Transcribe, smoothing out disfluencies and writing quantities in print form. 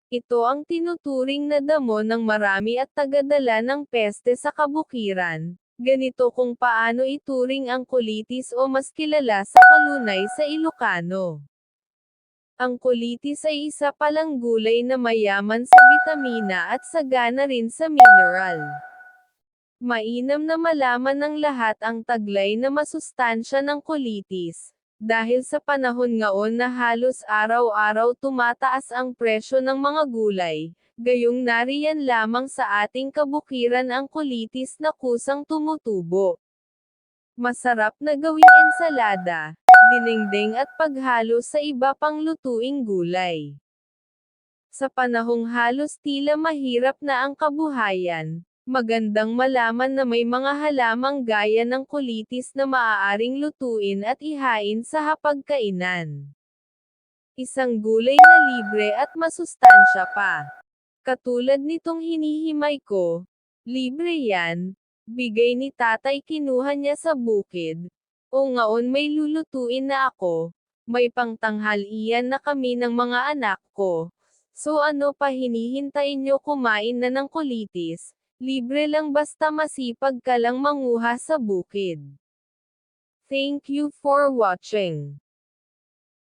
Ito ang tinuturing na damo ng marami at tagadala ng peste sa kabukiran. Ganito kung paano ituring ang colitis o mas kilala sa kalunay sa Ilocano. Ang colitis ay isa palang gulay na mayaman sa bitamina at sagana rin sa mineral. Mainam na malaman ng lahat ang taglay na masustansya ng colitis. Dahil sa panahon ngaon na halos araw-araw tumataas ang presyo ng mga gulay, gayong nariyan lamang sa ating kabukiran ang colitis na kusang tumutubo. Masarap na gawing ensalada, dinengdeng at paghalo sa iba pang lutuing gulay. Sa panahong halos tila mahirap na ang kabuhayan, magandang malaman na may mga halamang gaya ng colitis na maaaring lutuin at ihain sa hapagkainan. Isang gulay na libre at masustansya pa. Katulad nitong hinihimay ko, libre yan, bigay ni tatay kinuha niya sa bukid. O ngaon may lulutuin na ako, may pangtanghalian na kami ng mga anak ko. So ano pa hinihintay nyo kumain na ng colitis? Libre lang basta masipag ka lang manguha sa bukid. Thank you for watching.